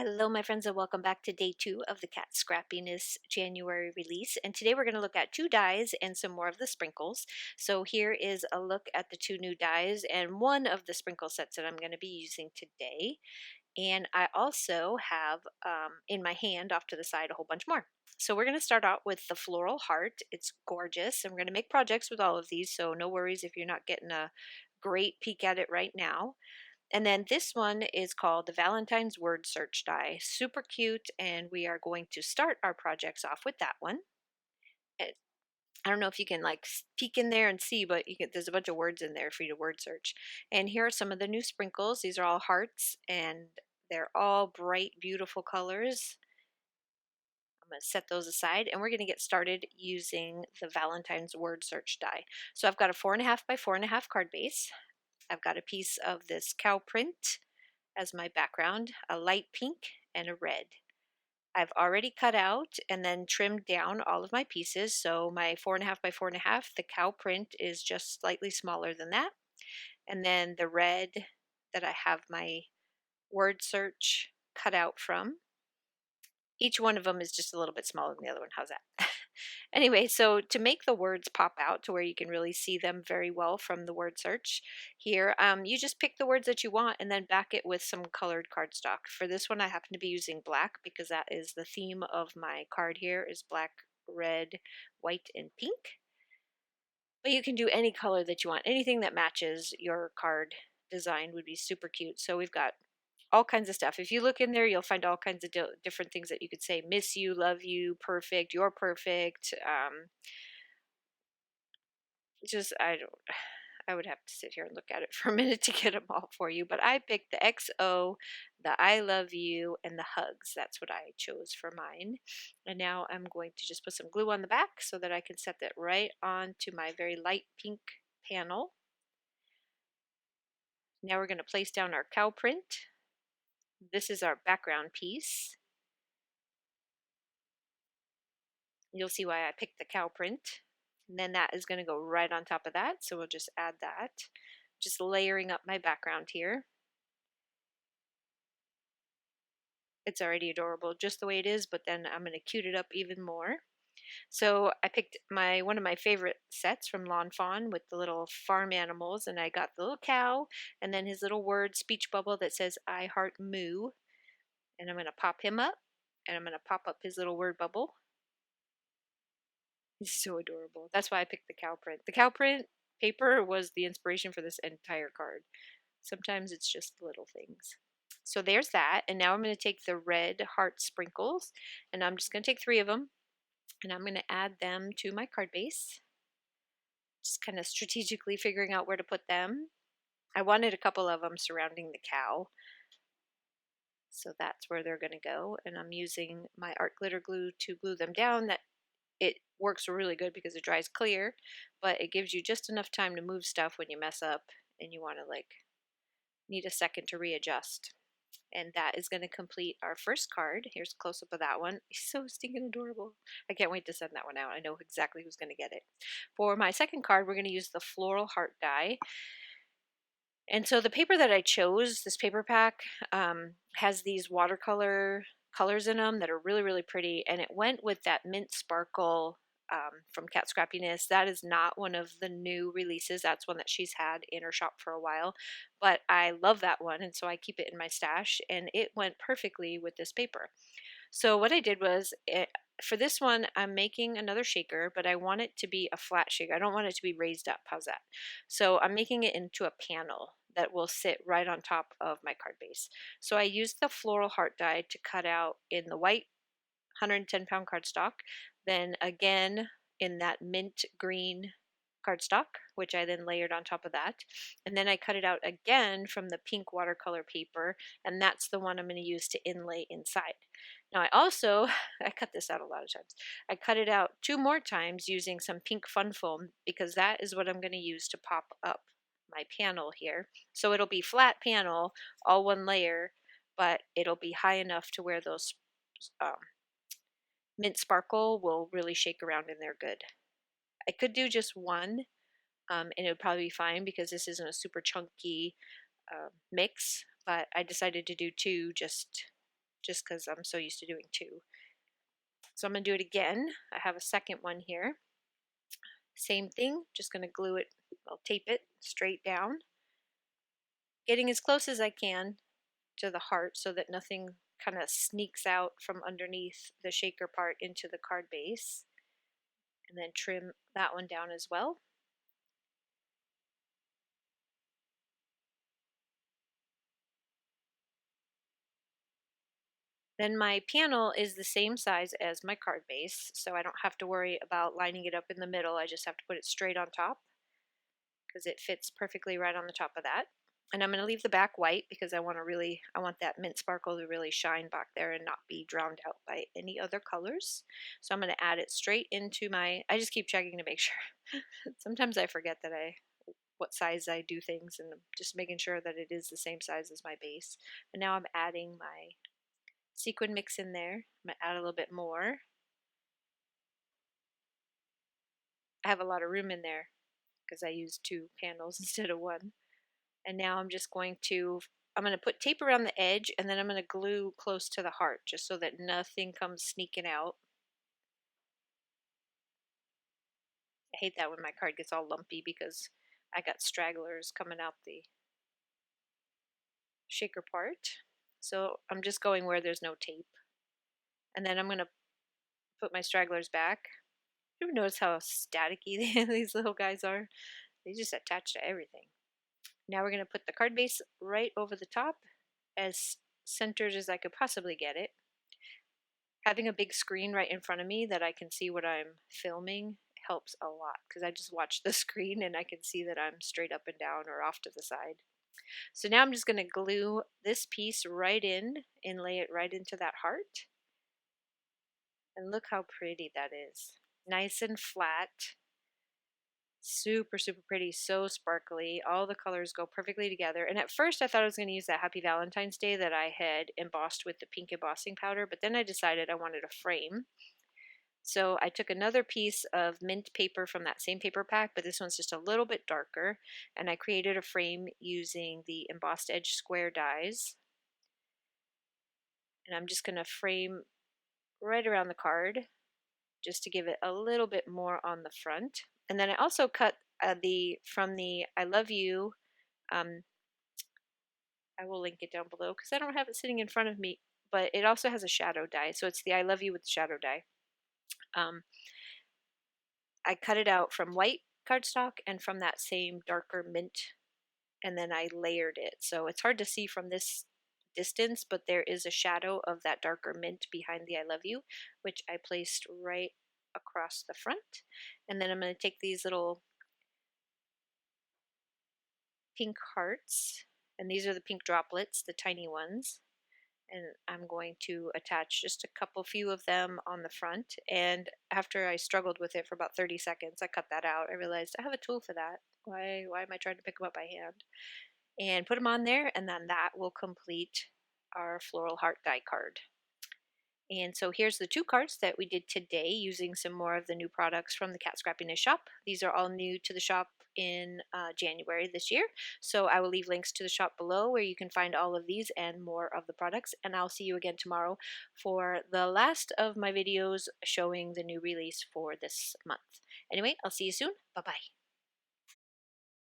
Hello, my friends, and welcome back to day 2 of the Cat Scrappiness January release. And today we're going to look at 2 dies and some more of the sprinkles. So here is a look at the 2 new dies and one of the sprinkle sets that I'm going to be using today. And I also have in my hand off to the side a whole bunch more. So we're going to start out with the floral heart. It's gorgeous. I'm going to make projects with all of these, so no worries if you're not getting a great peek at it right now. And then this one is called the Valentine's Word Search Die. Super cute, and we are going to start our projects off with that one. I don't know if you can like peek in there and see, but there's a bunch of words in there for you to word search. And here are some of the new sprinkles. These are all hearts, and they're all bright, beautiful colors. I'm going to set those aside, and we're going to get started using the Valentine's Word Search Die. So I've got a 4.5 by 4.5 card base. I've got a piece of this cow print as my background, a light pink and a red. I've already cut out and then trimmed down all of my pieces. So my 4.5 by 4.5, the cow print is just slightly smaller than that. And then the red that I have my word search cut out from, each one of them is just a little bit smaller than the other one. How's that? Anyway, so to make the words pop out to where you can really see them very well from the word search here, you just pick the words that you want and then back it with some colored cardstock. For this one, I happen to be using black because that is the theme of my card here is black, red, white, and pink. But you can do any color that you want. Anything that matches your card design would be super cute. So we've got all kinds of stuff. If you look in there, you'll find all kinds of different things that you could say: miss you, love you, perfect, you're perfect. Just I would have to sit here and look at it for a minute to get them all for you. But I picked the XO, the I love you, and the hugs. That's what I chose for mine. And now I'm going to just put some glue on the back so that I can set that right onto my very light pink panel. Now we're going to place down our cow print. This is our background piece. You'll see why I picked the cow print. And then that is going to go right on top of that. So we'll just add that. Just layering up my background here. It's already adorable just the way it is, but then I'm going to cute it up even more. So I picked one of my favorite sets from Lawn Fawn with the little farm animals, and I got the little cow and then his little word speech bubble that says I heart moo. And I'm going to pop him up, and I'm going to pop up his little word bubble. He's so adorable. That's why I picked the cow print. The cow print paper was the inspiration for this entire card. Sometimes it's just little things. So there's that. And now I'm going to take the red heart sprinkles, and I'm just going to take 3 of them, and I'm going to add them to my card base. Just kind of strategically figuring out where to put them. I wanted a couple of them surrounding the cow, so that's where they're going to go. And I'm using my art glitter glue to glue them down. It works really good because it dries clear, but it gives you just enough time to move stuff when you mess up and you want to need a second to readjust. And that is going to complete our first card. Here's a close-up of that one. He's so stinking adorable. I can't wait to send that one out. I know exactly who's going to get it. For my second card, we're going to use the floral heart die. And so the paper that I chose, this paper pack, has these watercolor colors in them that are really, really pretty. And it went with that mint sparkle from Cat Scrappiness. That is not one of the new releases. That's one that she's had in her shop for a while. But I love that one, and so I keep it in my stash. And it went perfectly with this paper. So what I did was, for this one, I'm making another shaker, but I want it to be a flat shaker. I don't want it to be raised up. How's that? So I'm making it into a panel that will sit right on top of my card base. So I used the floral heart die to cut out in the white 110-pound cardstock, then again in that mint green cardstock, which I then layered on top of that. And then I cut it out again from the pink watercolor paper, and that's the one I'm going to use to inlay inside. Now I cut this out a lot of times. I cut it out 2 more times using some pink fun foam because that is what I'm going to use to pop up my panel here. So it'll be flat panel, all one layer, but it'll be high enough to where those mint sparkle will really shake around in there good. I could do just one, and it would probably be fine because this isn't a super chunky mix, but I decided to do 2 just just because I'm so used to doing two. So I'm going to do it again. I have a second one here. Same thing, just going to glue it, I'll tape it straight down, getting as close as I can to the heart so that nothing kind of sneaks out from underneath the shaker part into the card base, and then trim that one down as well. Then my panel is the same size as my card base, so I don't have to worry about lining it up in the middle. I just have to put it straight on top because it fits perfectly right on the top of that. And I'm going to leave the back white because I want that mint sparkle to really shine back there and not be drowned out by any other colors. So I'm going to add it straight into I just keep checking to make sure. Sometimes I forget what size I do things, and I'm just making sure that it is the same size as my base. And now I'm adding my sequin mix in there. I'm going to add a little bit more. I have a lot of room in there because I used two panels instead of one. And now I'm going to put tape around the edge, and then I'm going to glue close to the heart just so that nothing comes sneaking out. I hate that when my card gets all lumpy because I got stragglers coming out the shaker part. So I'm just going where there's no tape. And then I'm going to put my stragglers back. You notice how staticky these little guys are? They just attach to everything. Now we're going to put the card base right over the top, as centered as I could possibly get it. Having a big screen right in front of me that I can see what I'm filming helps a lot because I just watch the screen and I can see that I'm straight up and down or off to the side. So now I'm just going to glue this piece right in and lay it right into that heart. And look how pretty that is. Nice and flat. Super, super pretty, so sparkly. All the colors go perfectly together. And at first I thought I was going to use that Happy Valentine's Day that I had embossed with the pink embossing powder, but then I decided I wanted a frame. So I took another piece of mint paper from that same paper pack, but this one's just a little bit darker, and I created a frame using the embossed edge square dies. And I'm just going to frame right around the card just to give it a little bit more on the front. And then I also cut from the I Love You. I will link it down below because I don't have it sitting in front of me, but it also has a shadow die. So it's the I Love You with the shadow die. I cut it out from white cardstock and from that same darker mint, and then I layered it. So it's hard to see from this distance, but there is a shadow of that darker mint behind the I Love You, which I placed right across the front. And then I'm going to take these little pink hearts, and these are the pink droplets, the tiny ones. And I'm going to attach just a few of them on the front. And after I struggled with it for about 30 seconds, I cut that out. I realized I have a tool for that. Why am I trying to pick them up by hand? And put them on there, and then that will complete our floral heart die card. And so here's the two cards that we did today using some more of the new products from the Cat Scrappiness shop. These are all new to the shop in January this year. So I will leave links to the shop below where you can find all of these and more of the products. And I'll see you again tomorrow for the last of my videos showing the new release for this month. Anyway, I'll see you soon. Bye-bye.